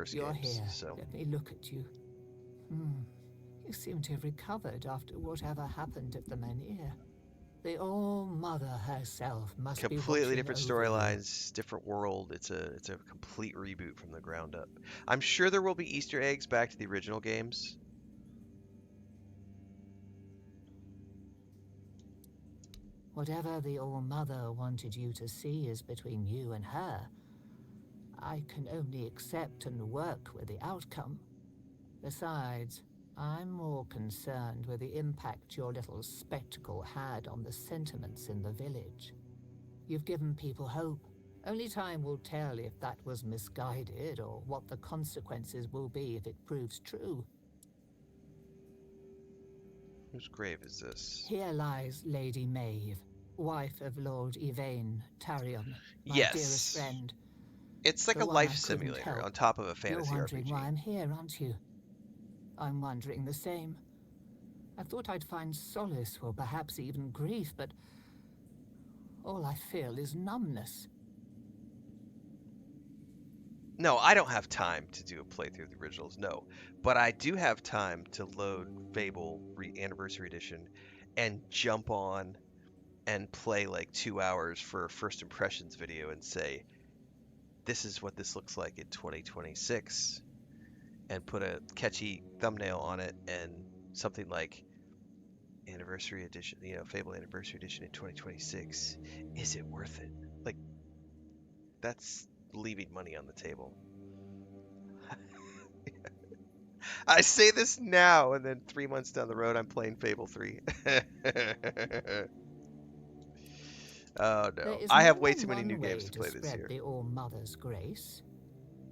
first You're games. here. So Let me look at you. You seem to have recovered after whatever happened at the Menhir. The All-Mother herself must be completely watching different over you. storylines, different world. It's a complete reboot from the ground up. I'm sure there will be Easter eggs back to the original games. Whatever the All-Mother wanted you to see is between you and her. I can only accept and work with the outcome. Besides, I'm more concerned with the impact your little spectacle had on the sentiments in the village. You've given people hope. Only time will tell if that was misguided or what the consequences will be if it proves true. Whose grave is this? Here lies Lady Maeve, wife of Lord Yvain Tarion, my dearest Yes. friend. It's like The a one life I couldn't simulator help. on top of a You're fantasy wondering RPG. why I'm here, aren't you? I'm wondering the same. I thought I'd find solace or perhaps even grief, but all I feel is numbness. No, I don't have time to do a playthrough of the originals, no. But I do have time to load Fable Anniversary Edition and jump on and play like 2 hours for a first impressions video and say, this is what this looks like in 2026, and put a catchy thumbnail on it and something like Anniversary Edition, Fable Anniversary Edition in 2026. Is it worth it? Like, that's leaving money on the table. I say this now, and then 3 months down the road, I'm playing Fable 3. Oh There no. is I have more way than too many new one games way to to play this spread year. the All-Mother's grace.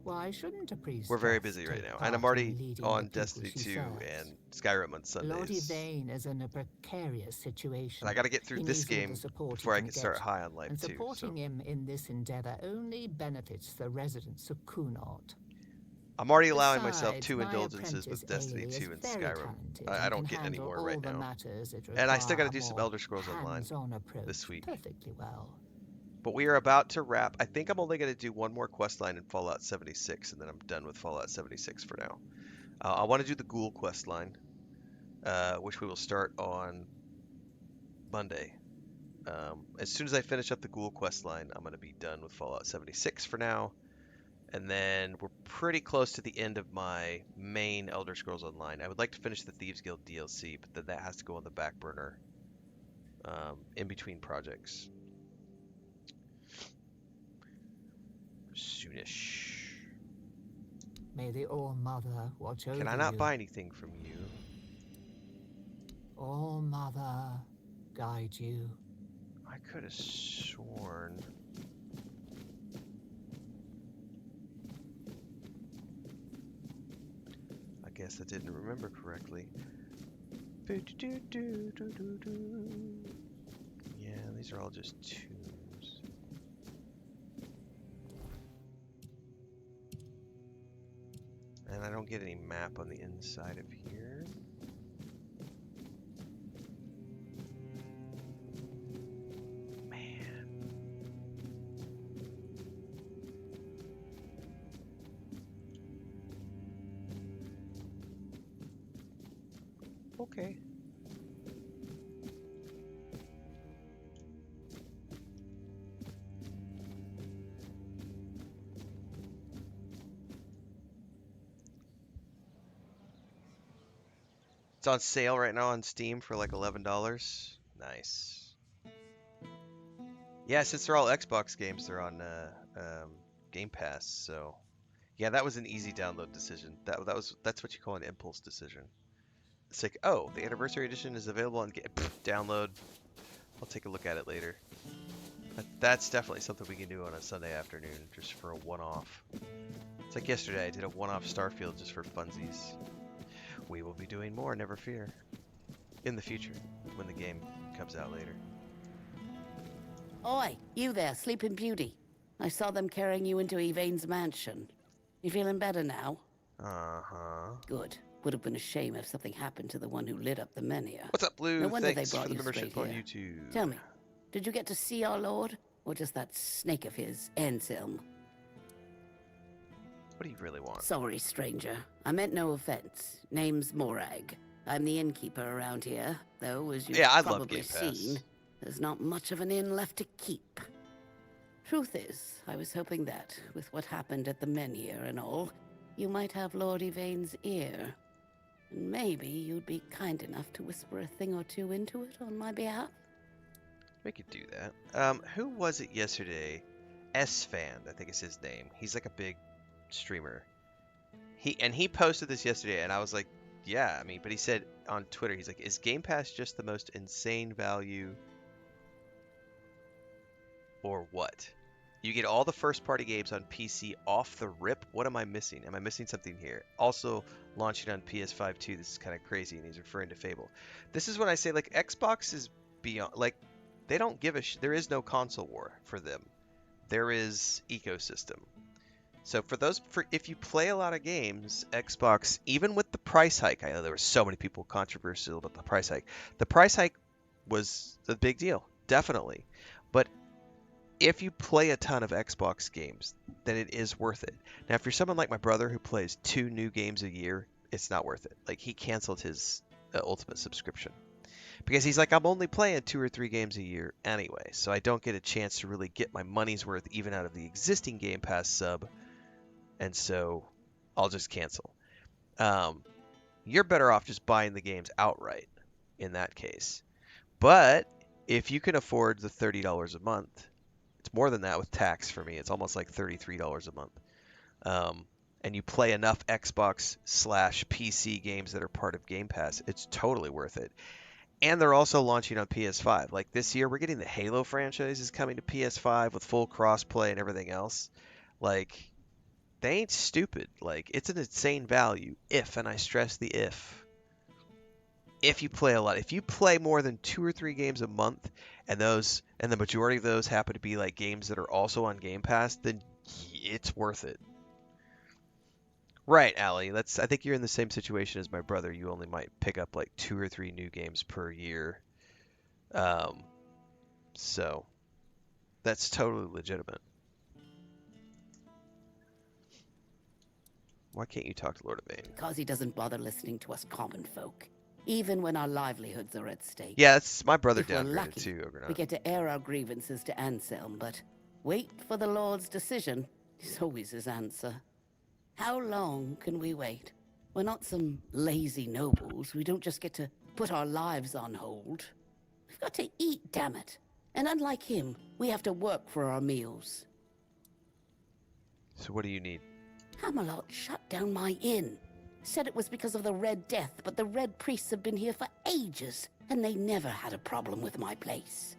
Why shouldn't a We're very priestess busy right take now, and I'm part already in leading the on people Destiny she 2 serves? and Skyrim on Lord Sundays. Yvain is in a precarious And I situation. got to get through He this needs all the game support he before I can can start get, High on Life and 2. So supporting him in this endeavor only benefits the residents of Kunort. I'm already allowing myself Besides, 2 my indulgences apprentice with Destiny Ailey is 2 and very Skyrim. talented I and can don't get any handle more all right the now. matters that And I still got require to a do some more Elder Scrolls Online hands-on approach this week. perfectly well. But we are about to wrap. I think I'm only going to do one more quest line in Fallout 76, and then I'm done with Fallout 76 for now. I want to do the Ghoul quest line, which we will start on Monday. As soon as I finish up the Ghoul quest line, I'm going to be done with Fallout 76 for now. And then we're pretty close to the end of my main Elder Scrolls Online. I would like to finish the Thieves Guild DLC, but then that has to go on the back burner in between projects. Soonish. May the All-Mother watch over you. Can I not buy anything from you? All-Mother guide you. I could have sworn. I guess I didn't remember correctly. Yeah, these are all just tunes. And I don't get any map on the inside of here. Man. Okay. It's on sale right now on Steam for like $11. Nice. Yeah, since they're all Xbox games, they're on Game Pass. So, yeah, that was an easy download decision. That's what you call an impulse decision. It's like, oh, the Anniversary Edition is available on download. I'll take a look at it later. That's definitely something we can do on a Sunday afternoon, just for a one-off. It's like yesterday, I did a one-off Starfield just for funsies. We will be doing more, never fear. In the future, when the game comes out later. Oi, you there, Sleeping Beauty. I saw them carrying you into Yvain's mansion. You feeling better now? Uh-huh. Good. Would have been a shame if something happened to the one who lit up the Menhir. What's up, Blue? No wonder Thanks they brought for the you membership straight on here. YouTube. Tell me, did you get to see our lord? Or just that snake of his, Anselm? What do you really want? Sorry, stranger. I meant no offense. Name's Morag. I'm the innkeeper around here, though, as you've Yeah, I love probably Game Pass. seen, there's not much of an inn left to keep. Truth is, I was hoping that, with what happened at the Menhir and all, you might have Lord Yvain's ear. And maybe you'd be kind enough to whisper a thing or two into it on my behalf? We could do that. Who was it yesterday? S-Fan, I think is his name. He's like a big streamer. He posted this yesterday, and I was like, yeah, I mean, but he said on Twitter, he's like, is Game Pass just the most insane value or what? You get all the first-party games on PC off the rip. What am I missing? Am I missing something here? Also launching on PS5 too. This is kind of crazy, and he's referring to Fable. This is when I say, like, Xbox is beyond, like, they don't give a there is no console war for them. There is ecosystem. So if you play a lot of games, Xbox, even with the price hike, I know there were so many people controversial about the price hike. The price hike was a big deal, definitely. But if you play a ton of Xbox games, then it is worth it. Now, if you're someone like my brother who plays 2 new games a year, it's not worth it. Like, he canceled his Ultimate subscription because he's like, I'm only playing 2 or 3 games a year anyway, so I don't get a chance to really get my money's worth even out of the existing Game Pass sub, and so I'll just cancel. You're better off just buying the games outright in that case. But if you can afford the $30 a month, it's more than that with tax for me. It's almost like $33 a month. And you play enough Xbox/PC games that are part of Game Pass, it's totally worth it. And they're also launching on PS5. Like this year, we're getting the Halo franchise is coming to PS5 with full crossplay and everything else. Like, they ain't stupid. Like, it's an insane value if, and I stress the if you play a lot. If you play more than 2 or 3 games a month, and the majority of those happen to be like games that are also on Game Pass, then it's worth it. Right, Allie. I think you're in the same situation as my brother. You only might pick up like 2 or 3 new games per year. So that's totally legitimate. Why can't you talk to Lord Yvain? Because he doesn't bother listening to us common folk, even when our livelihoods are at stake. Yeah, it's my brother If we're downgraded lucky, too, Ogrenot. we get to air our grievances to Anselm, but wait for the Lord's decision is always his answer. How long can we wait? We're not some lazy nobles. We don't just get to put our lives on hold. We've got to eat, damn it. And unlike him, we have to work for our meals. So what do you need? Camelot shut down my inn. Said it was because of the Red Death, but the Red Priests have been here for ages, and they never had a problem with my place.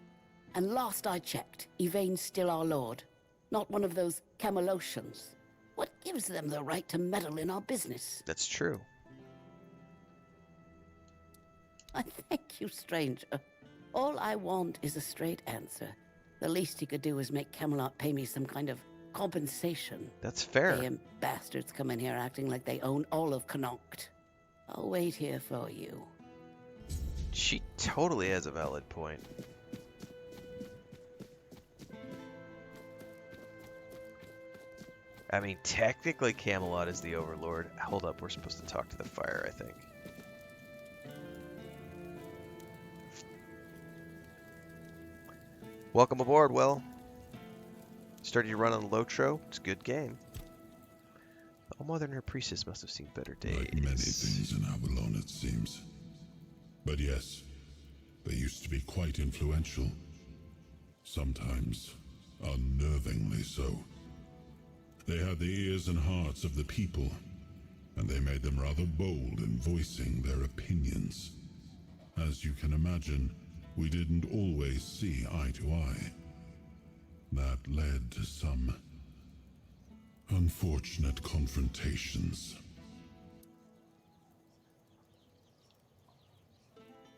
And last I checked, Yvain's still our lord, not one of those Camelocians. What gives them the right to meddle in our business? That's true. I thank you, stranger. All I want is a straight answer. The least you could do is make Camelot pay me some kind of compensation. That's fair. Damn bastards come in here acting like they own all of Connacht. I'll wait here for you. She totally has a valid point. I mean, technically Camelot is the overlord. Hold up, we're supposed to talk to the fire, I think. Welcome aboard, Will. Started your run on Lotro. It's a good game. The All Mother and her priestess must have seen better days. Like many things in Avalon, it seems. But yes, they used to be quite influential. Sometimes unnervingly so. They had the ears and hearts of the people, and they made them rather bold in voicing their opinions. As you can imagine, we didn't always see eye to eye. That led to some unfortunate confrontations.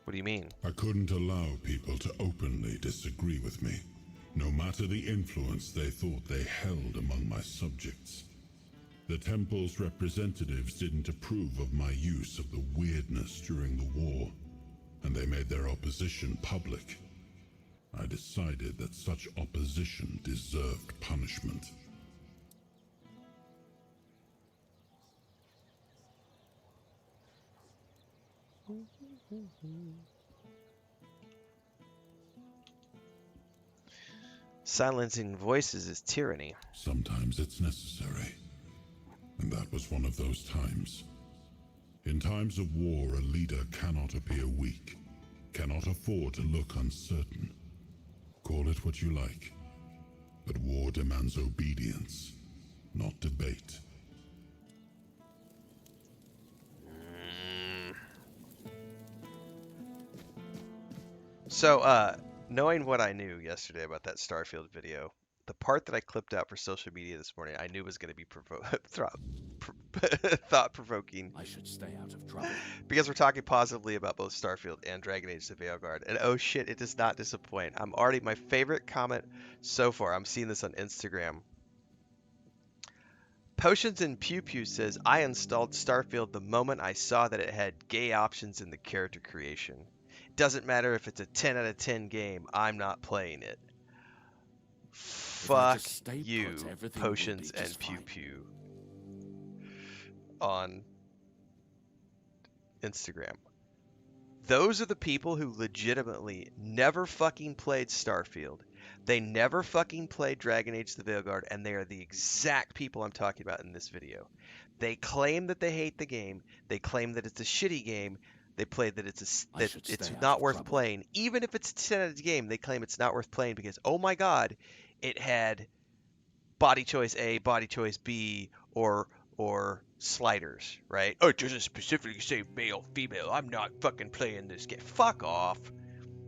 What do you mean? I couldn't allow people to openly disagree with me, no matter the influence they thought they held among my subjects. The temple's representatives didn't approve of my use of the weirdness during the war, and they made their opposition public. I decided that such opposition deserved punishment. Silencing voices is tyranny. Sometimes it's necessary. And that was one of those times. In times of war, a leader cannot appear weak, cannot afford to look uncertain. Call it what you like, but war demands obedience, not debate. So, knowing what I knew yesterday about that Starfield video, the part that I clipped out for social media this morning, I knew was going to be thought-provoking. I should stay out of trouble. Because we're talking positively about both Starfield and Dragon Age the Veilguard. And oh shit, it does not disappoint. I'm already, my favorite comment so far, I'm seeing this on Instagram. Potions and Pew Pew says, I installed Starfield the moment I saw that it had gay options in the character creation. Doesn't matter if it's a 10 out of 10 game, I'm not playing it. Fuck you, Potions and Pew Pew. On Instagram. Those are the people who legitimately never fucking played Starfield. They never fucking played Dragon Age the Veilguard, and they are the exact people I'm talking about in this video. They claim that they hate the game. They claim that it's a shitty game. They play that it's not worth playing. Even if it's a 10 out of 10 game, they claim it's not worth playing because, oh my god, it had body choice A, body choice B, or sliders, right? Oh, it doesn't specifically say male, female. I'm not fucking playing this game. Fuck off.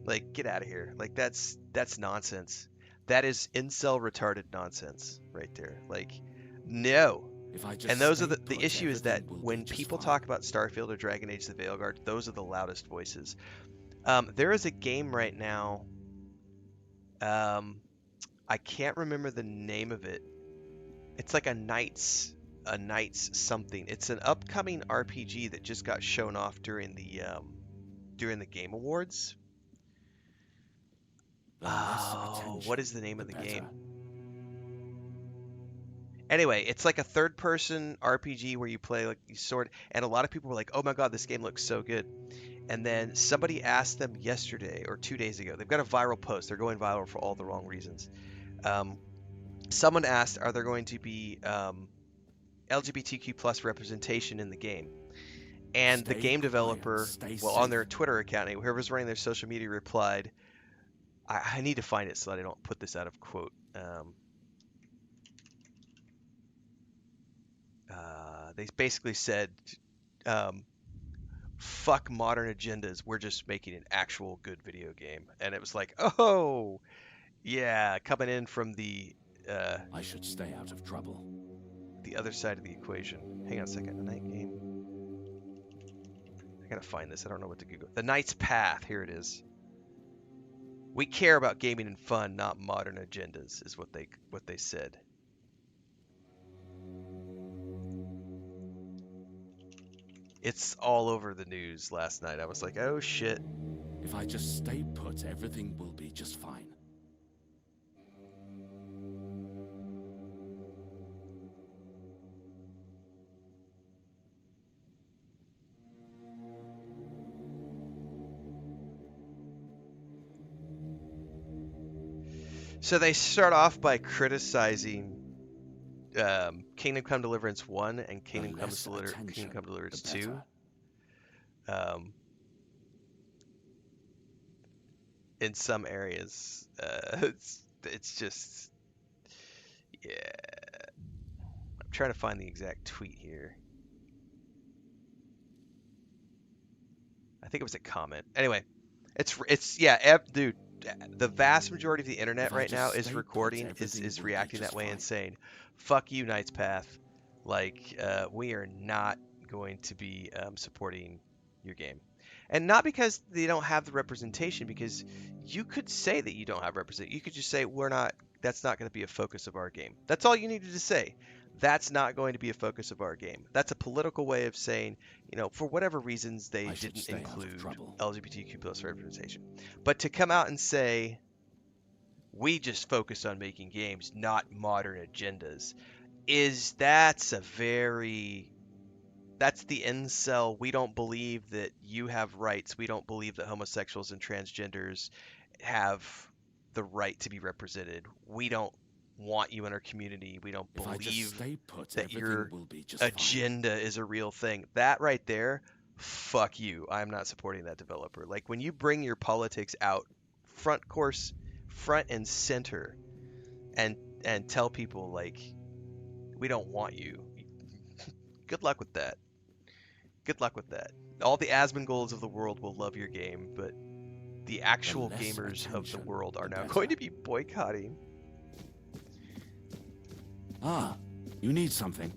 Like, get out of here. Like, that's nonsense. That is incel retarded nonsense right there. Like, no. And those are the issue is that when people talk about Starfield or Dragon Age the Veilguard, those are the loudest voices. There is a game right now. I can't remember the name of it. It's like a Knights something. It's an upcoming RPG that just got shown off during the Game Awards. Oh, what is the name of the game? Anyway, it's like a third-person RPG where you play like you sword, and a lot of people were like, "Oh my god, this game looks so good." And then somebody asked them yesterday or 2 days ago. They've got a viral post. They're going viral for all the wrong reasons. Someone asked, "Are there going to be LGBTQ plus representation in the game?" And the game developer, on their Twitter account, whoever's running their social media replied, I need to find it so that I don't put this out of quote. They basically said, fuck modern agendas, we're just making an actual good video game. And it was like, oh, yeah, coming in from the... I should stay out of trouble. The other side of the equation. Hang on a second. A night game. I gotta find this. I don't know what to Google. The Knight's Path. Here it is. We care about gaming and fun, not modern agendas, is what they said. It's all over the news last night. I was like, oh shit. If I just stay put, everything will be just fine. So they start off by criticizing Kingdom Come Deliverance 1 and Kingdom Come Deliverance 2. In some areas, it's just, yeah. I'm trying to find the exact tweet here. I think it was a comment. Anyway, it's yeah, dude. The vast majority of the internet right now is reacting that way and saying, "Fuck you, Knight's Path." Like, we are not going to be supporting your game, and not because they don't have the representation. Because you could say that you don't have representation. You could just say we're not. That's not going to be a focus of our game. That's all you needed to say. That's not going to be a focus of our game. That's a political way of saying, you know, for whatever reasons they didn't include LGBTQ plus representation. But to come out and say, we just focus on making games, not modern agendas, that's that's the incel. We don't believe that you have rights. We don't believe that homosexuals and transgenders have the right to be represented. We don't want you in our community. We don't If I just believe stay put, that everything your will be just fine. agenda is a real thing. That right there, fuck you. I'm not supporting that developer. Like when you bring your politics out front and center and tell people like we don't want you. Good luck with that. Good luck with that. All the Asmongols of the world will love your game, but the The actual less gamers of the attention, world are the now better. going to be boycotting. Ah, you need something.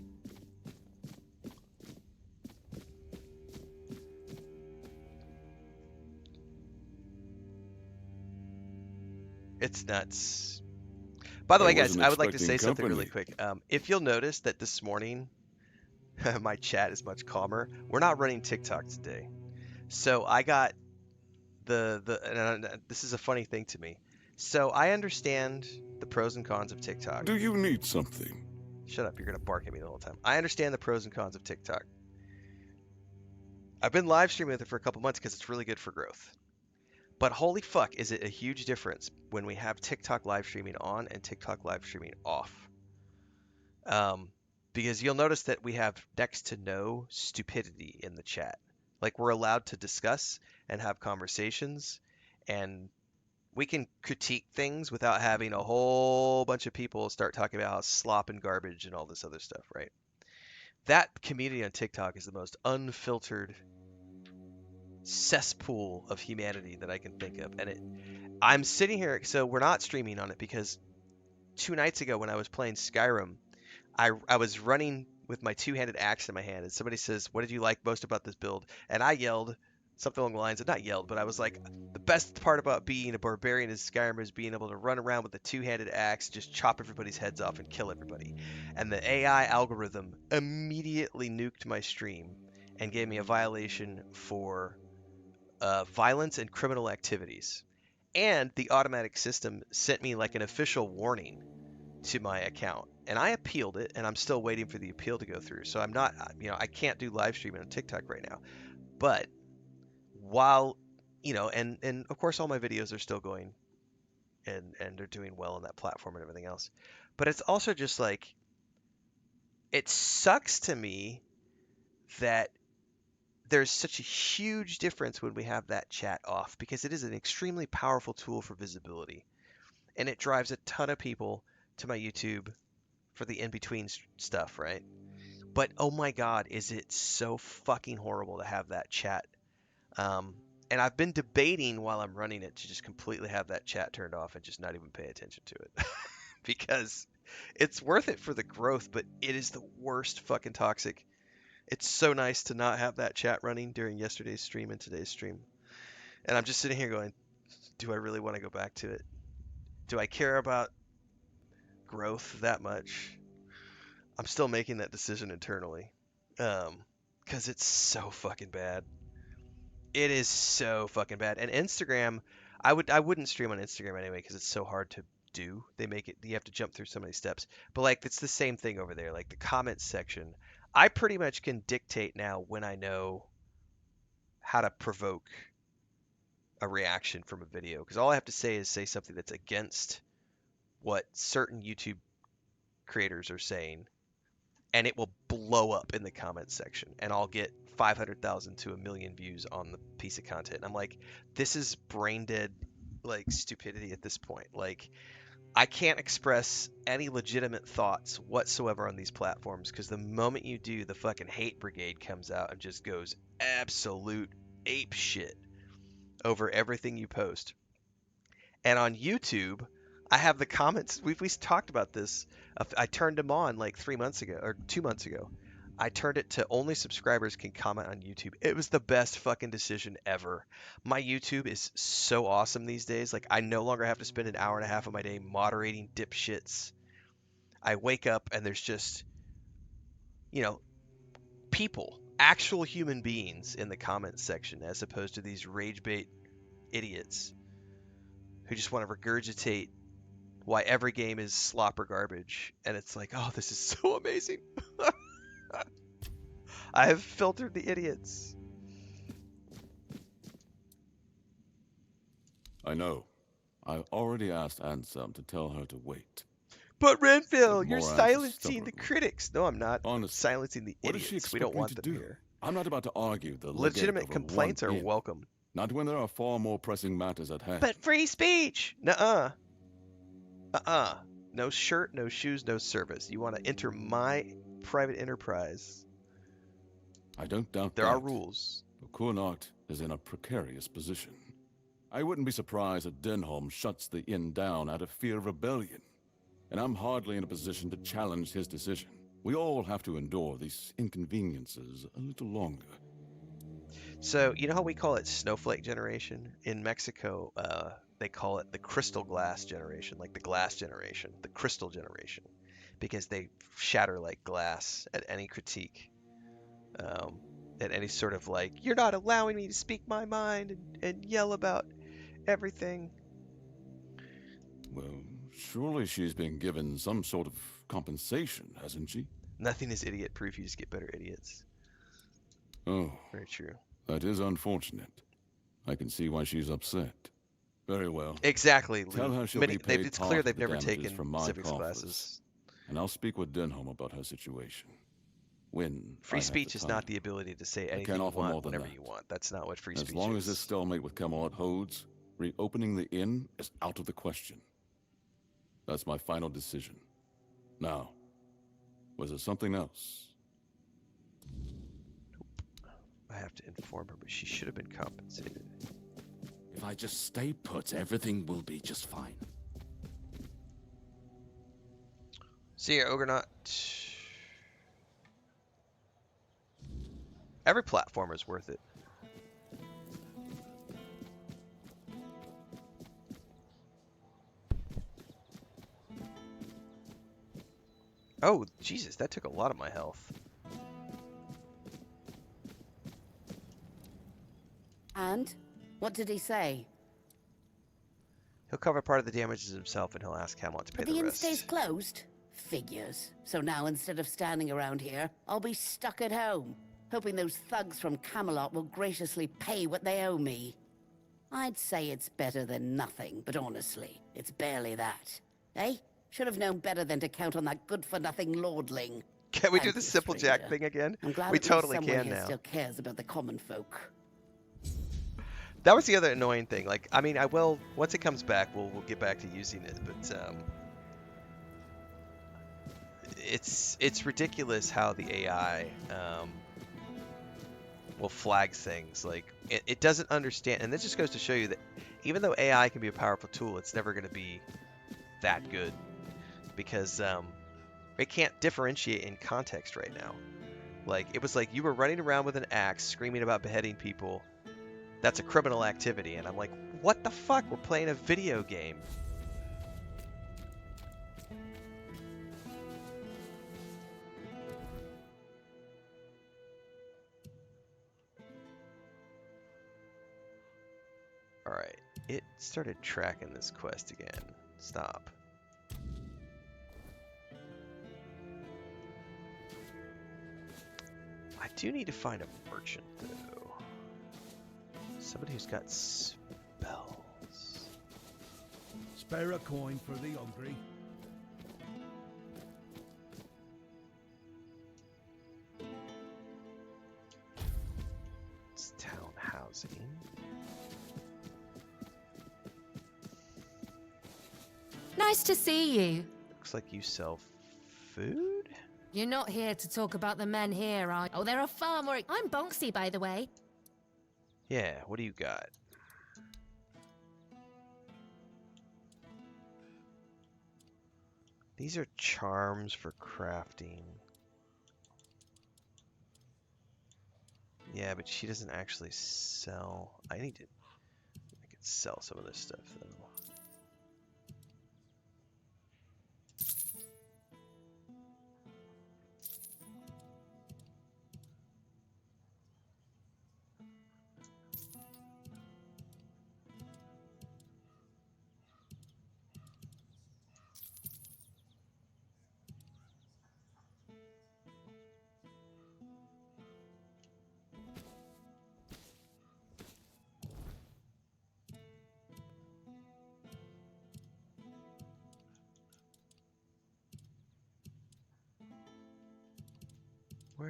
It's nuts. By the I way, guys, wasn't I would like to expecting say something really company. quick. If you'll notice that this morning my chat is much calmer, we're not running TikTok today. So I got this is a funny thing to me. So I understand the pros and cons of TikTok. Do you need something? Shut up, you're gonna bark at me the whole time. I understand the pros and cons of TikTok. I've been live streaming with it for a couple months because it's really good for growth. But holy fuck, is it a huge difference when we have TikTok live streaming on and TikTok live streaming off. Because you'll notice that we have next to no stupidity in the chat. Like we're allowed to discuss and have conversations, and we can critique things without having a whole bunch of people start talking about how slop and garbage and all this other stuff, right? That community on TikTok is the most unfiltered cesspool of humanity that I can think of. I'm sitting here, so we're not streaming on it because 2 nights ago when I was playing Skyrim, I was running with my two-handed axe in my hand, and somebody says, "What did you like most about this build?" And I yelled something along the lines of, not yelled, but I was like, "The best part about being a barbarian in Skyrim is being able to run around with a two-handed axe, just chop everybody's heads off and kill everybody." And the AI algorithm immediately nuked my stream and gave me a violation for violence and criminal activities. And the automatic system sent me like an official warning to my account. And I appealed it, and I'm still waiting for the appeal to go through. So I'm not, I can't do live streaming on TikTok right now. But while, and of course all my videos are still going and they're doing well on that platform and everything else. But it's also just like, it sucks to me that there's such a huge difference when we have that chat off because it is an extremely powerful tool for visibility. And it drives a ton of people to my YouTube for the in-between stuff, right? But oh my God, is it so fucking horrible to have that chat. And I've been debating while I'm running it to just completely have that chat turned off and just not even pay attention to it. Because it's worth it for the growth, but it is the worst fucking toxic. It's so nice to not have that chat running during yesterday's stream and today's stream. And I'm just sitting here going, do I really want to go back to it? Do I care about growth that much? I'm still making that decision internally. Because it's so fucking bad. It is so fucking bad. And Instagram, I wouldn't stream on Instagram anyway because it's so hard to do. They make it, you have to jump through so many steps. But like it's the same thing over there. Like the comments section, I pretty much can dictate now when I know how to provoke a reaction from a video because all I have to say is say something that's against what certain YouTube creators are saying, and it will blow up in the comments section, and I'll get 500,000 to a million views on the piece of content. And I'm like, this is brain dead, like stupidity at this point. Like, I can't express any legitimate thoughts whatsoever on these platforms because the moment you do, the fucking hate brigade comes out and just goes absolute ape shit over everything you post. And on YouTube, I have the comments. We talked about this. I turned them on like 3 months ago or 2 months ago. I turned it to only subscribers can comment on YouTube. It was the best fucking decision ever. My YouTube is so awesome these days. Like I no longer have to spend an hour and a half of my day moderating dipshits. I wake up and there's just, you know, people, actual human beings in the comments section as opposed to these rage bait idiots who just want to regurgitate why every game is slop or garbage. And it's like, oh, this is so amazing. I've filtered the idiots. I know. I already asked Anselm to tell her to wait. But Renfail, But you're Morant's a silencing the stubborn one. critics. No, I'm not. I'm Honestly, silencing the what does she idiots. We don't expect me want to them do? here. I'm not about to argue the legate Legitimate over complaints one are inn. welcome. Not when there are far more pressing matters at hand. But free speech! Nuh-uh. Uh-uh. No shirt, no shoes, no service. You want to enter my private enterprise. I don't doubt There that. are rules. But Cournart is in a precarious position. I wouldn't be surprised if Denholm shuts the inn down out of fear of rebellion. And I'm hardly in a position to challenge his decision. We all have to endure these inconveniences a little longer. So, you know how we call it snowflake generation? In Mexico, they call it the crystal glass generation, like the glass generation, the crystal generation, because they shatter like glass at any critique, at any sort of like, you're not allowing me to speak my mind and yell about everything. Well, surely she's been given some sort of compensation, hasn't she? Nothing is idiot proof, you just get better idiots. Oh, Very true. that is unfortunate. I can see why she's upset. Very well. Exactly, Lou. Tell her she'll be paid It's part clear of they've the never damages taken from my civics coffers. classes. And I'll speak with Denholm about her situation. When I Free have speech the is not time. the ability to say can't anything you offer more want than whenever that. you want. That's not what free As speech long is. as this stalemate with Camelot holds, reopening the inn is out of the question. That's my final decision. Now, was there something else? I have to inform her, but she should have been compensated. If I just stay put, everything will be just fine. See ya, Ogrenaut. Every platformer is worth it. Oh, Jesus, that took a lot of my health. And? What did he say? He'll cover part of the damages himself, and he'll ask Camelot to pay But the the inn rest. stays closed? Figures. So now instead of standing around here, I'll be stuck at home, hoping those thugs from Camelot will graciously pay what they owe me. I'd say it's better than nothing, but honestly, it's barely that. Eh? Should have known better than to count on that good-for-nothing lordling. Can we do Thank the you, simple Jack stranger. thing again? I'm glad We at least totally someone can here now. still cares about the common folk. That was the other annoying thing. Like, I mean, I will, once it comes back, we'll get back to using it, but it's ridiculous how the AI will flag things. Like, it doesn't understand, and this just goes to show you that even though AI can be a powerful tool, it's never going to be that good, because it can't differentiate in context right now. Like, it was like you were running around with an axe screaming about beheading people. That's a criminal activity. And I'm like, what the fuck? We're playing a video game. Alright, it started tracking this quest again. Stop. I do need to find a merchant, though. Somebody who's got spells. Spare a coin for the hungry. It's town housing. Nice to see you. Looks like you sell food? You're not here to talk about the men here, are you? Oh, there are far more. I'm Bonksy, by the way. Yeah, what do you got? These are charms for crafting. Yeah, but she doesn't actually sell. I could sell some of this stuff though.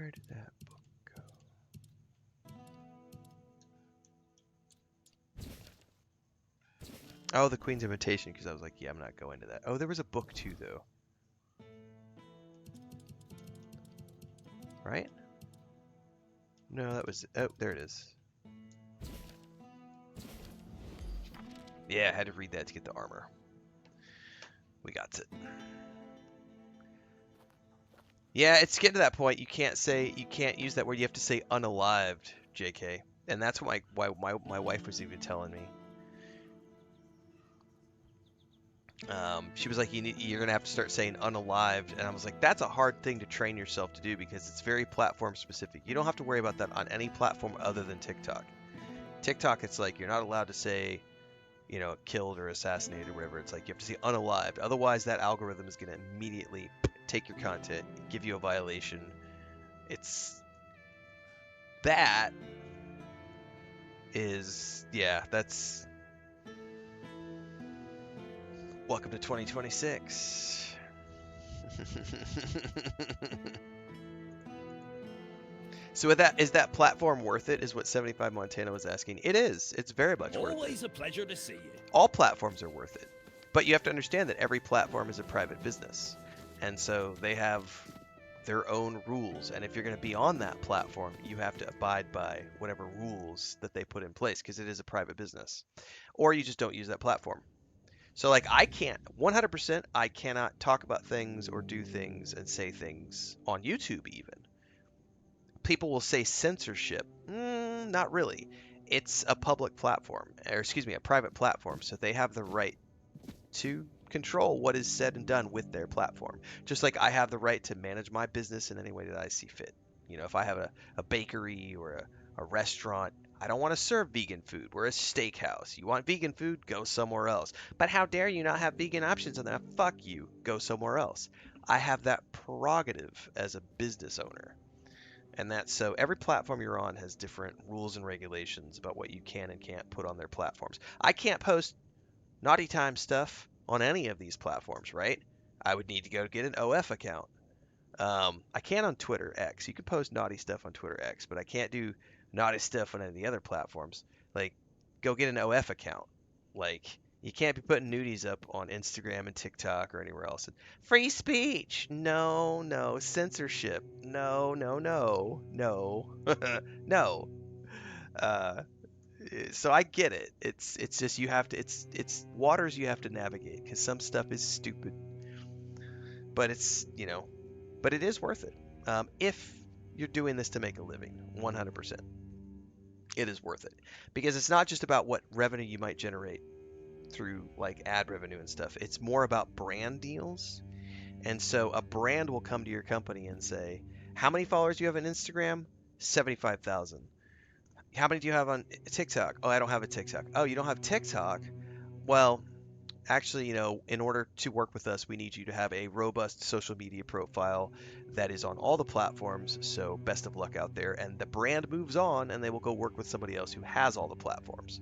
Where did that book go? Oh, the Queen's Invitation, because I was like, yeah, I'm not going to that. Oh, there was a book too, though. Right? No, that was... Oh, there it is. Yeah, I had to read that to get the armor. We got it. Yeah, it's getting to that point. You can't use that word. You have to say unalived, JK. And that's what my wife was even telling me. She was like, you're gonna have to start saying unalived, and I was like, that's a hard thing to train yourself to do because it's very platform specific. You don't have to worry about that on any platform other than TikTok. TikTok, it's like you're not allowed to say, killed or assassinated or whatever. It's like you have to say unalived. Otherwise, that algorithm is gonna immediately take your content, give you a violation. That is, yeah, that's welcome to 2026. So is that platform worth it? Is what 75 Montana was asking. It is. It's very much worth it. Always a pleasure to see you. All platforms are worth it. But you have to understand that every platform is a private business. And so they have their own rules. And if you're going to be on that platform, you have to abide by whatever rules that they put in place because it is a private business. Or you just don't use that platform. So like I can't, 100%, I cannot talk about things or do things and say things on YouTube even. People will say censorship. Not really. It's a public platform, or excuse me, a private platform. So they have the right to control what is said and done with their platform. Just like I have the right to manage my business in any way that I see fit. If I have a bakery or a restaurant, I don't want to serve vegan food. We're a steakhouse. You want vegan food? Go somewhere else. But how dare you not have vegan options on that? Fuck you. Go somewhere else. I have that prerogative as a business owner. And that's so every platform you're on has different rules and regulations about what you can and can't put on their platforms. I can't post naughty time stuff on any of these platforms, right? I would need to go get an OF account. I can on Twitter X. You can post naughty stuff on Twitter X, but I can't do naughty stuff on any of the other platforms. Like, go get an OF account. Like, you can't be putting nudies up on Instagram and TikTok or anywhere else. Free speech. No. Censorship. No. No. Uh, so I get it. It's just you have to. It's waters you have to navigate because some stuff is stupid, but but it is worth it. If you're doing this to make a living, 100%, it is worth it because it's not just about what revenue you might generate through like ad revenue and stuff. It's more about brand deals. And so a brand will come to your company and say, how many followers do you have on Instagram? 75,000. How many do you have on TikTok? Oh, I don't have a TikTok. Oh, you don't have TikTok? Well, actually, in order to work with us, we need you to have a robust social media profile that is on all the platforms. So best of luck out there. And the brand moves on and they will go work with somebody else who has all the platforms.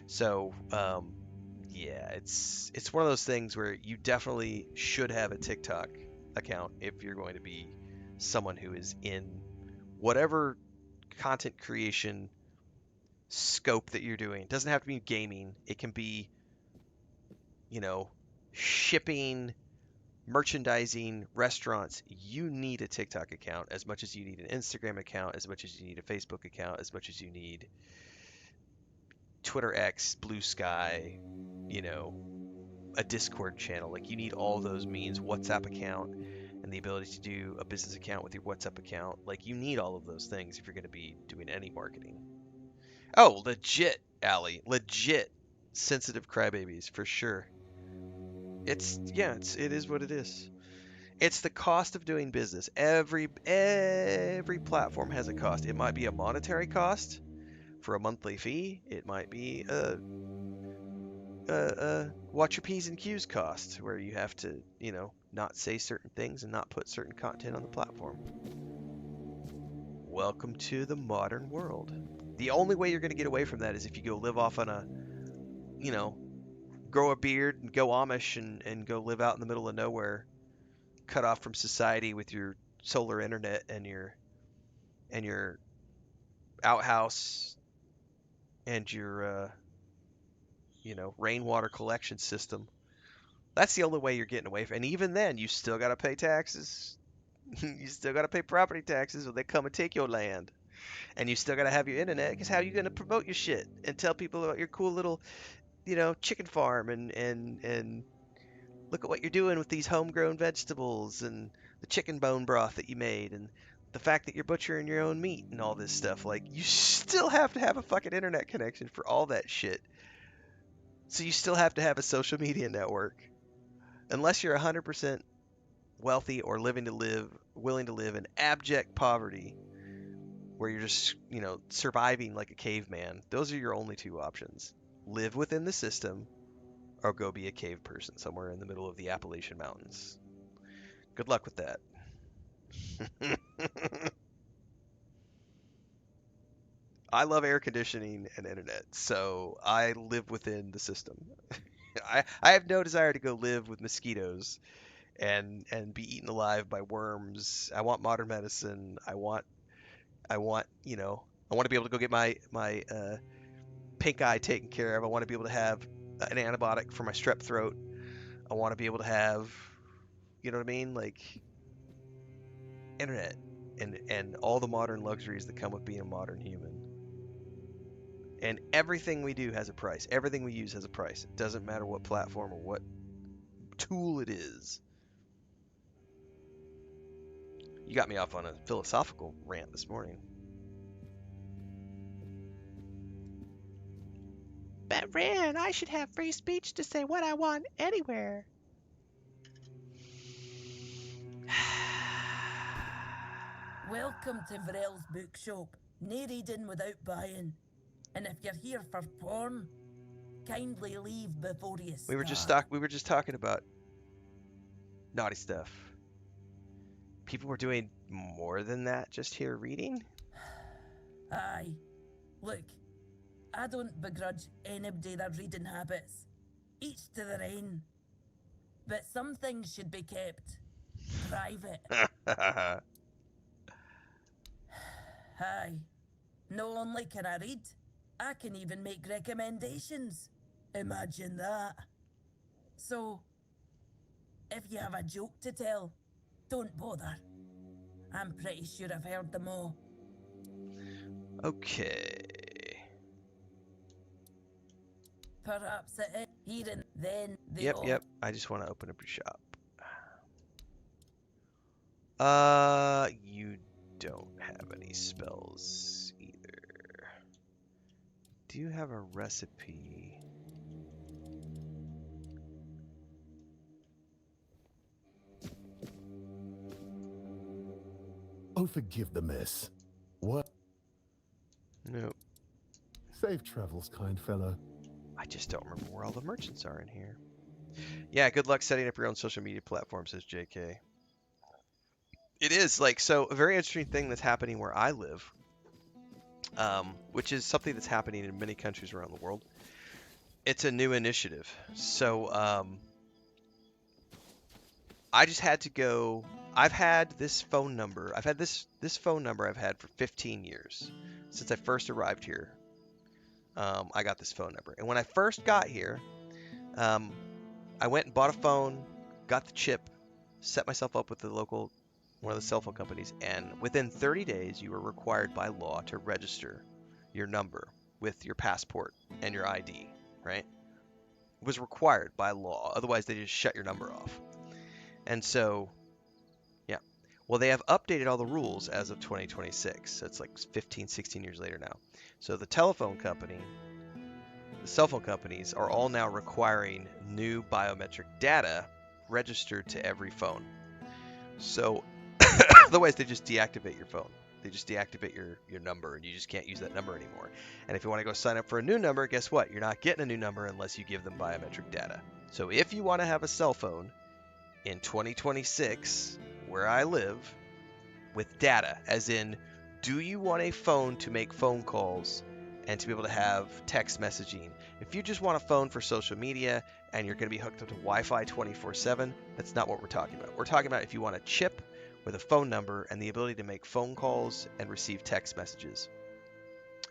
So, yeah, it's one of those things where you definitely should have a TikTok account if you're going to be someone who is in whatever content creation scope that you're doing. It doesn't have to be gaming. It can be, shipping, merchandising, restaurants. You need a TikTok account as much as you need an Instagram account, as much as you need a Facebook account, as much as you need Twitter X, Blue Sky, a Discord channel. Like you need all those means, WhatsApp account, and the ability to do a business account with your WhatsApp account. Like you need all of those things if you're going to be doing any marketing. Oh, legit, Allie. Legit sensitive crybabies for sure. It is what it is. It's the cost of doing business. Every platform has a cost. It might be a monetary cost for a monthly fee. It might be a watch your P's and Q's cost, where you have to, not say certain things and not put certain content on the platform. Welcome to the modern world. The only way you're going to get away from that is if you go live off on a, grow a beard and go Amish and go live out in the middle of nowhere, cut off from society with your solar internet and your and your outhouse and your rainwater collection system. That's the only way you're getting away from. And even then, you still got to pay taxes. You still got to pay property taxes, or they come and take your land. And you still got to have your internet, because how are you going to promote your shit and tell people about your cool little, chicken farm and look at what you're doing with these homegrown vegetables and the chicken bone broth that you made and the fact that you're butchering your own meat and all this stuff. Like, you still have to have a fucking internet connection for all that shit. So you still have to have a social media network. Unless you're 100% wealthy or willing to live in abject poverty, where you're just, surviving like a caveman. Those are your only two options. Live within the system or go be a cave person somewhere in the middle of the Appalachian Mountains. Good luck with that. I love air conditioning and internet, so I live within the system. I have no desire to go live with mosquitoes and be eaten alive by worms. I want modern medicine. I want to be able to go get my pink eye taken care of. I want to be able to have an antibiotic for my strep throat. I want to be able to have, you know what I mean, like internet and all the modern luxuries that come with being a modern human. And everything we do has a price. Everything we use has a price. It doesn't matter what platform or what tool it is. You got me off on a philosophical rant this morning. But Ren, I should have free speech to say what I want anywhere. Welcome to Varel's bookshop. No reading without buying. And if you're here for porn, kindly leave before you start. We were just talking about naughty stuff. People were doing more than that just here reading? Aye. Look, I don't begrudge anybody their reading habits. Each to their own. But some things should be kept private. Aye. Not only can I read, I can even make recommendations. Imagine that. So, if you have a joke to tell, don't bother. I'm pretty sure I've heard them all. Okay. Perhaps it is here and then they all... Yep. I just want to open up your shop. You don't have any spells either. Do you have a recipe? Oh, forgive the mess. What? Nope. Safe travels, kind fellow. I just don't remember where all the merchants are in here. Yeah, good luck setting up your own social media platform, says JK. It is, so a very interesting thing that's happening where I live, which is something that's happening in many countries around the world. It's a new initiative. So, I just had to go. I've had this phone number. I've had this phone number I've had for 15 years. Since I first arrived here, I got this phone number. And when I first got here, I went and bought a phone, got the chip, set myself up with one of the cell phone companies, and within 30 days, you were required by law to register your number with your passport and your ID, right? It was required by law. Otherwise, they just shut your number off. And so, yeah. Well, they have updated all the rules as of 2026. So it's like 15, 16 years later now. So the cell phone companies are all now requiring new biometric data registered to every phone. So otherwise, they just deactivate your phone. They just deactivate your number, and you just can't use that number anymore. And if you want to go sign up for a new number, guess what? You're not getting a new number unless you give them biometric data. So if you want to have a cell phone in 2026, where I live, with data, as in, do you want a phone to make phone calls and to be able to have text messaging? If you just want a phone for social media and you're going to be hooked up to Wi-Fi 24/7, that's not what we're talking about. We're talking about if you want a chip with a phone number and the ability to make phone calls and receive text messages,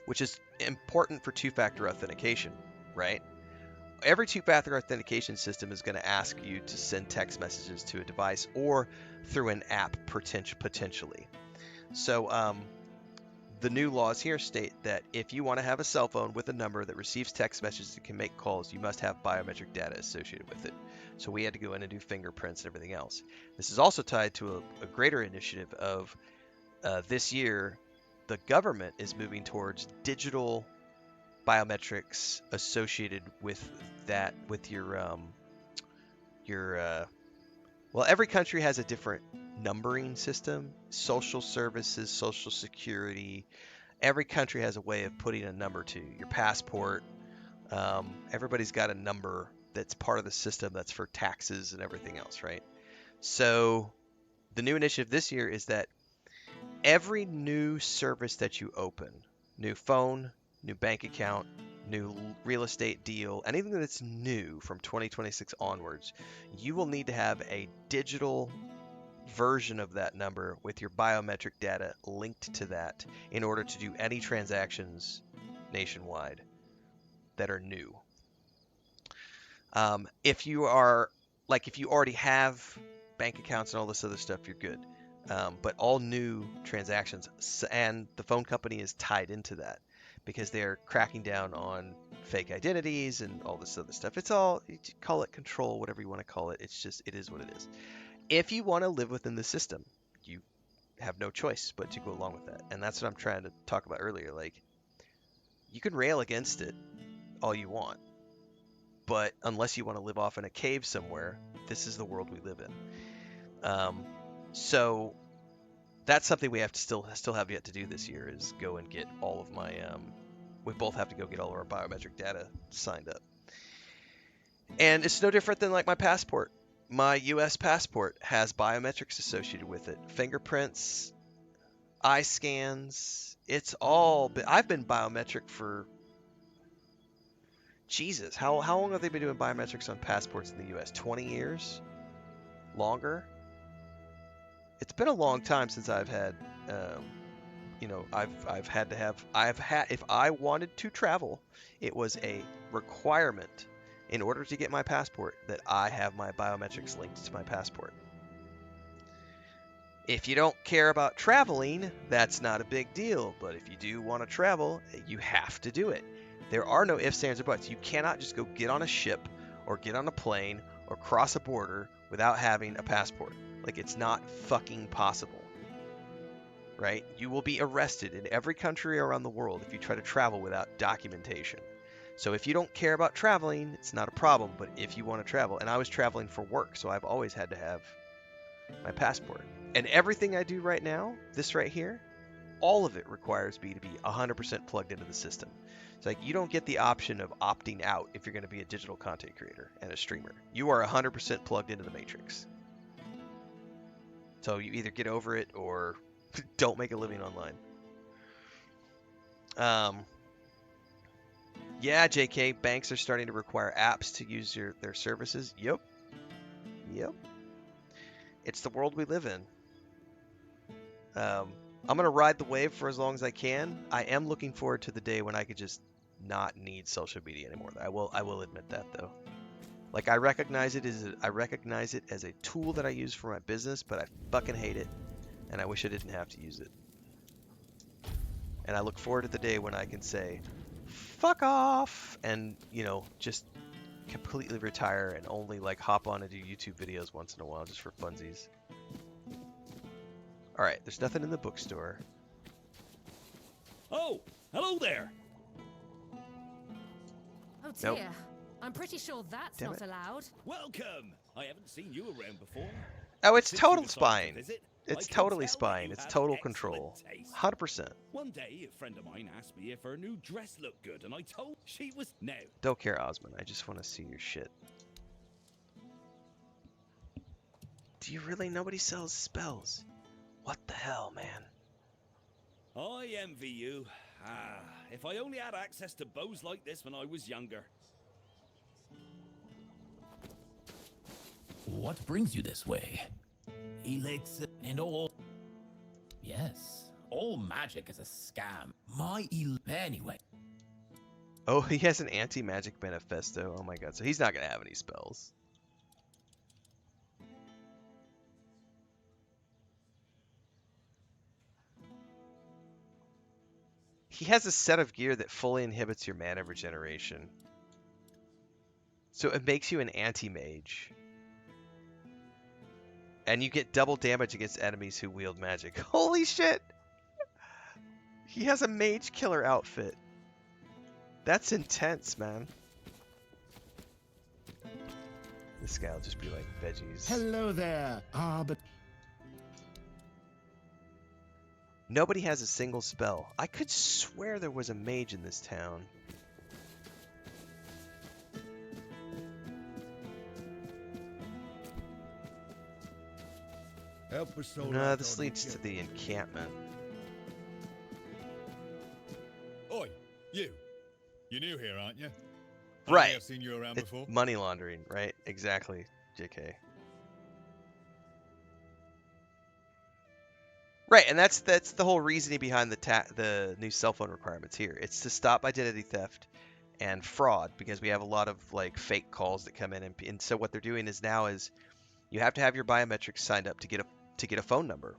which is important for two-factor authentication, right? Every two-factor authentication system is going to ask you to send text messages to a device or through an app potentially. So the new laws here state that if you want to have a cell phone with a number that receives text messages and can make calls, you must have biometric data associated with it. So we had to go in and do fingerprints and everything else. This is also tied to a greater initiative of this year, the government is moving towards digital biometrics associated with that, with your well, every country has a different numbering system, social services, social security. Every country has a way of putting a number to your passport. Everybody's got a number that's part of the system that's for taxes and everything else, right? So the new initiative this year is that every new service that you open, new phone, new bank account, new real estate deal, anything that's new from 2026 onwards, you will need to have a digital version of that number with your biometric data linked to that in order to do any transactions nationwide that are new. If you already have bank accounts and all this other stuff, you're good. But all new transactions, and the phone company is tied into that because they're cracking down on fake identities and all this other stuff. It's all, you call it control, whatever you want to call it. It's just, it is what it is. If you want to live within the system, you have no choice but to go along with that. And that's what I'm trying to talk about earlier. Like, you can rail against it all you want, but unless you want to live off in a cave somewhere, this is the world we live in. So that's something we have to still have yet to do this year, is go and get all of my we both have to go get all of our biometric data signed up. And it's no different than like my passport. My US passport has biometrics associated with it. Fingerprints, eye scans, it's all I've been biometric for Jesus, how long have they been doing biometrics on passports in the US? 20 years? Longer? It's been a long time since I've had, if I wanted to travel, it was a requirement in order to get my passport that I have my biometrics linked to my passport. If you don't care about traveling, that's not a big deal. But if you do want to travel, you have to do it. There are no ifs, ands, or buts. You cannot just go get on a ship or get on a plane or cross a border without having a passport. Like, it's not fucking possible, right? You will be arrested in every country around the world if you try to travel without documentation. So if you don't care about traveling, it's not a problem. But if you want to travel, and I was traveling for work, so I've always had to have my passport. And everything I do right now, this right here, all of it requires me to be 100% plugged into the system. It's like, you don't get the option of opting out if you're going to be a digital content creator and a streamer. You are 100% plugged into the matrix. So you either get over it or don't make a living online. Yeah, JK, banks are starting to require apps to use their services. Yep. It's the world we live in. I'm going to ride the wave for as long as I can. I am looking forward to the day when I could just not need social media anymore. I will admit that, though. Like, I recognize it as a tool that I use for my business, but I fucking hate it, and I wish I didn't have to use it. And I look forward to the day when I can say, fuck off, and, just completely retire and only, like, hop on and do YouTube videos once in a while just for funsies. Alright, there's nothing in the bookstore. Oh, hello there. Oh dear. Nope. I'm pretty sure that's Damn not it. allowed. Welcome. I haven't seen you around before. Oh, it's Since you total decided to spying. visit, It's I can totally tell that spying. you It's have total excellent control. taste. 100%. One day, a friend of mine asked me if her new dress looked good, and I told she was no. Don't care, Osmond. I just want to see your shit. Do you really? Nobody sells spells. What the hell, man? I envy you. If I only had access to bows like this when I was younger. What brings you this way? elixir, and all. Yes, all magic is a scam. Anyway. Oh, he has an anti-magic manifesto. Oh my god, so he's not gonna have any spells. He has a set of gear that fully inhibits your mana regeneration. So it makes you an anti-mage. And you get double damage against enemies who wield magic. Holy shit! He has a mage killer outfit. That's intense, man. This guy will just be like veggies. Hello there. But Nobody has a single spell. I could swear there was a mage in this town. Help us so No, this leads to the encampment. Oi, you. You're new here, aren't you? Right. I've seen you around It's before. money laundering, right? Exactly, JK. Right, and that's the whole reasoning behind the new cell phone requirements here. It's to stop identity theft and fraud because we have a lot of like fake calls that come in, and so what they're doing is now is you have to have your biometrics signed up to get a phone number,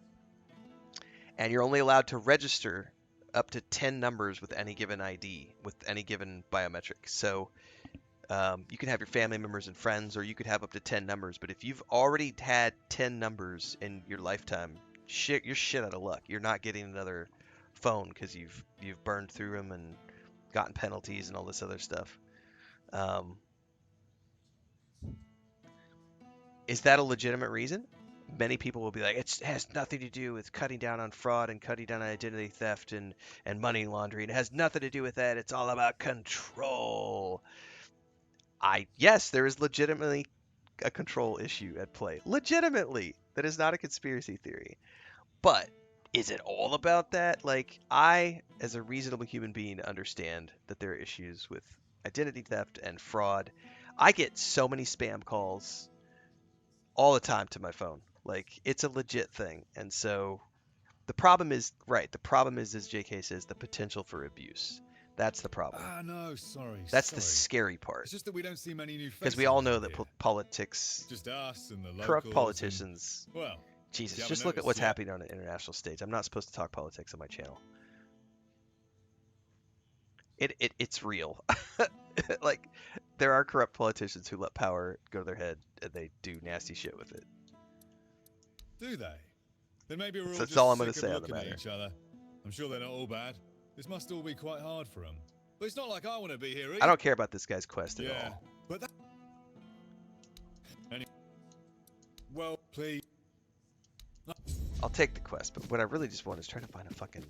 and you're only allowed to register up to 10 numbers with any given ID with any given biometric. So you can have your family members and friends, or you could have up to 10 numbers. But if you've already had 10 numbers in your lifetime, you're shit out of luck. You're not getting another phone because you've burned through them and gotten penalties and all this other stuff. Is that a legitimate reason? Many people will be like, it has nothing to do with cutting down on fraud and cutting down on identity theft and money laundering. It has nothing to do with that. It's all about control. Yes, there is legitimately a control issue at play. Legitimately. That is not a conspiracy theory. But is it all about that? Like, I, as a reasonable human being, understand that there are issues with identity theft and fraud. I get so many spam calls all the time to my phone. Like, it's a legit thing. And so the problem is, right, the problem is, as JK says, the potential for abuse. That's the problem. Ah, no, sorry. That's the scary part. It's just that we don't see many new faces. Because we all know around that here. politics, Just us and the locals corrupt and- politicians. Well, Jesus, you just haven't look at noticed what's yet. happening on an international stage. I'm not supposed to talk politics on my channel. It's real. Like, there are corrupt politicians who let power go to their head and they do nasty shit with it. do they? Then maybe we're all That's just all I'm sick gonna of say on the looking at matter. each other. I'm sure they're not all bad. This must all be quite hard for them. But it's not like I want to be here either. I don't care about this guy's quest at Yeah, all. but that... Well, please. I'll take the quest, but what I really just want is try to find a fucking...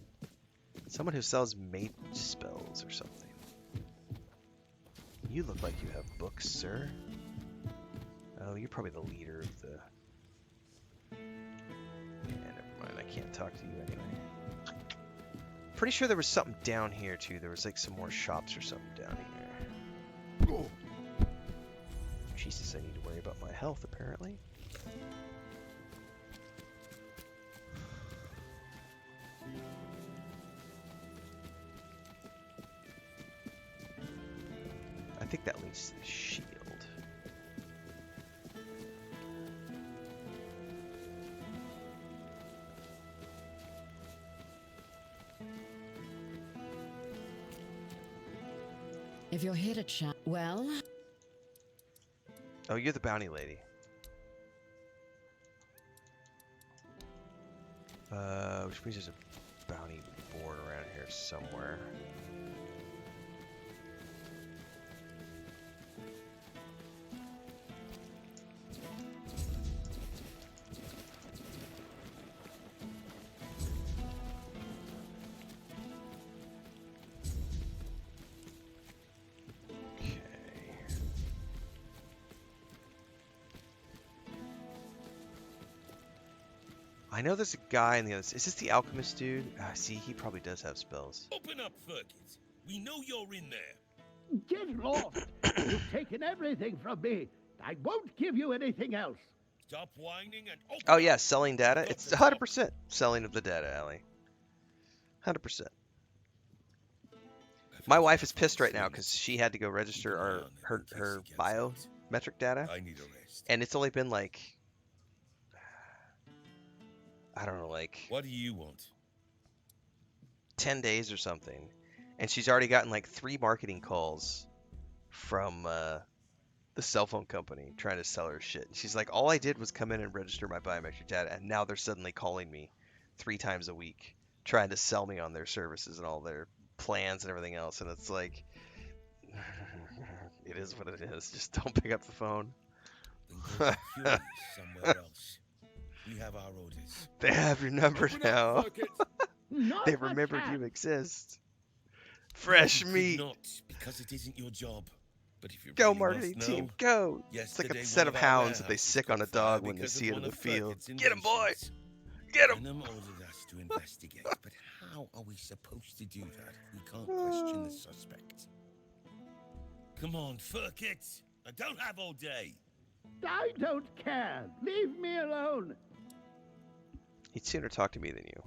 someone who sells mage spells or something. You look like you have books, sir. Oh, you're probably the leader of the... Yeah, never mind. I can't talk to you anyway. Pretty sure there was something down here, too. There was, like, some more shops or something down here. Jesus, I need to worry about my health, apparently. I think that leads to the shield. If you're here to chat, well... Oh, you're the bounty lady. Which means there's a bounty board around here somewhere. I know there's a guy in the other... Is this the alchemist dude? Ah, see, he probably does have spells. Open up, Ferkins. We know you're in there. Get lost! You've taken everything from me. I won't give you anything else. Stop whining and open Oh yeah, up. selling data. Got It's to talk. 100% selling of the data, Allie. 100%. My wife is pissed right now because she had to go register her biometric data, I need a rest. and it's only been like, I don't know, like What do you want? 10 days or something, and she's already gotten like 3 marketing calls from the cell phone company trying to sell her shit. And she's like, all I did was come in and register my biometric data, and now they're suddenly calling me 3 times a week trying to sell me on their services and all their plans and everything else. And it's like, it is what it is. Just don't pick up the phone. Then go be curious somewhere else. We have our orders. They have your number now. Not They a remembered chance. you exist. Fresh You could meat. not, because it isn't your job. But if you Go really marketing must know, team, go! It's like a yesterday set one of our hounds that they warehouses sick on caught a dog fire when they because see of it in one the of field. Furket's Get him, boy! inventions. Get him! Venom ordered us to investigate, but how are we supposed to do that? We can't question the suspect. Come on, Furket! I don't have all day. I don't care. Leave me alone. He'd sooner talk to me than you.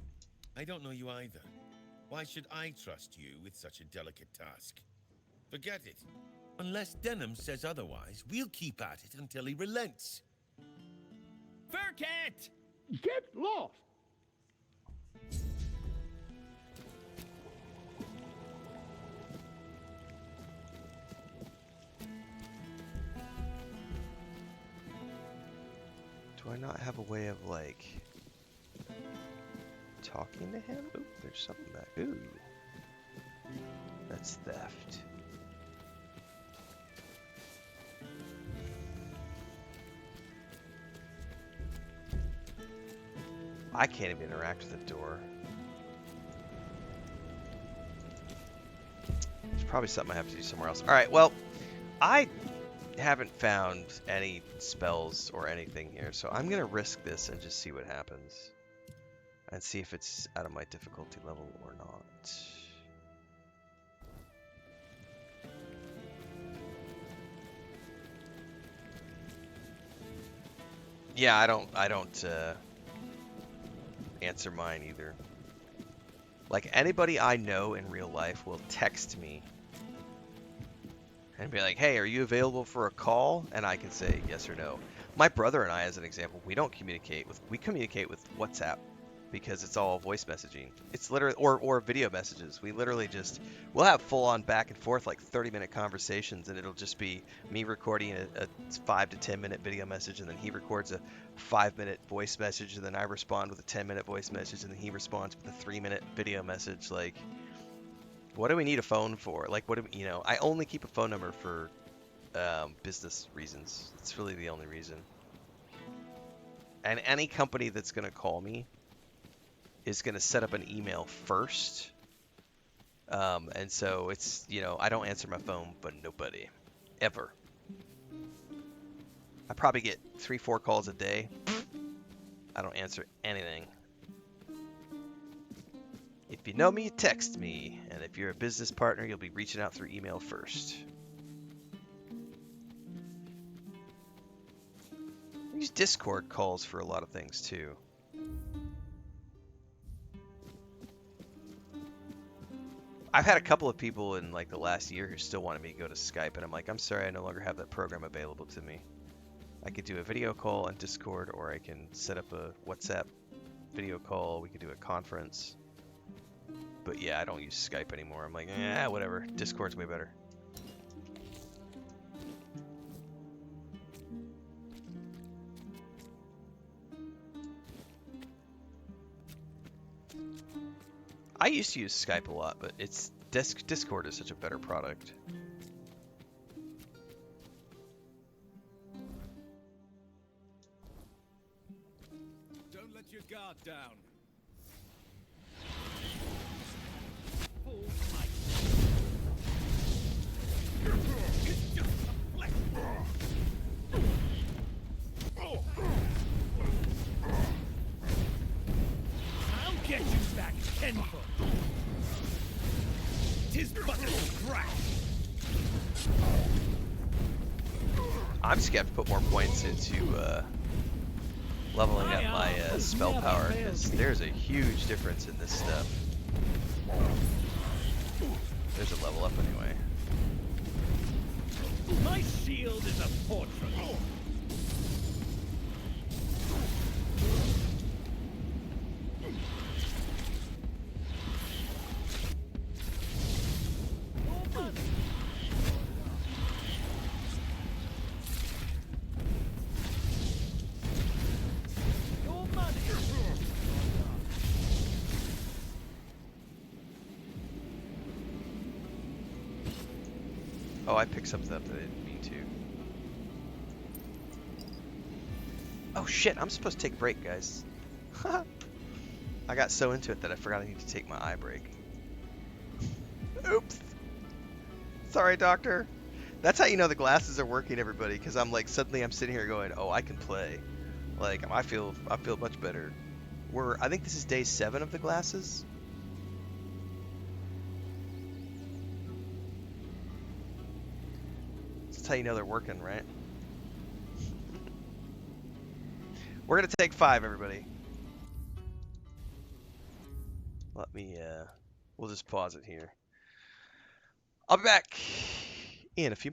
I don't know you either. Why should I trust you with such a delicate task? Forget it. Unless Denham says otherwise, we'll keep at it until he relents. Furket! Get lost. Do I not have a way of, like, talking to him? Ooh, there's something back. Ooh. That's theft. I can't even interact with the door. There's probably something I have to do somewhere else. Alright, well, I haven't found any spells or anything here, so I'm gonna risk this and just see what happens. And see if it's out of my difficulty level or not. Yeah, I don't answer mine either. Like, anybody I know in real life will text me and be like, hey, are you available for a call? And I can say yes or no. My brother and I, as an example, we communicate with WhatsApp because it's all voice messaging. It's literally, or video messages. We'll have full on back and forth, like 30-minute conversations, and it'll just be me recording a 5 to 10 minute video message, and then he records a 5-minute voice message, and then I respond with a 10-minute voice message, and then he responds with a 3-minute video message. Like, what do we need a phone for? Like, I only keep a phone number for business reasons. It's really the only reason. And any company that's going to call me is going to set up an email first. And so it's, I don't answer my phone, but nobody. Ever. I probably get 3-4 calls a day. I don't answer anything. If you know me, text me. And if you're a business partner, you'll be reaching out through email first. I use Discord calls for a lot of things too. I've had a couple of people in like the last year who still wanted me to go to Skype, and I'm like, I'm sorry, I no longer have that program available to me. I could do a video call on Discord, or I can set up a WhatsApp video call. We could do a conference. But yeah, I don't use Skype anymore. I'm like, whatever. Discord's way better. I used to use Skype a lot, but Discord is such a better product. Don't let your guard down. I'll get you back tenfold. 'Tis but a scratch. I'm just gonna have to put more points into leveling up my spell power, because there's a huge difference in this stuff. There's a level up anyway. My shield is a fortress. Oh, I picked something up that I didn't mean to. Oh shit, I'm supposed to take a break, guys. I got so into it that I forgot I need to take my eye break. Oops. Sorry, doctor. That's how you know the glasses are working, everybody, because I'm like, suddenly I'm sitting here going, oh, I can play. Like, I feel much better. I think this is day 7 of the glasses. That's how you know they're working, right? We're gonna take 5, everybody. Let me, we'll just pause it here. I'll be back in a few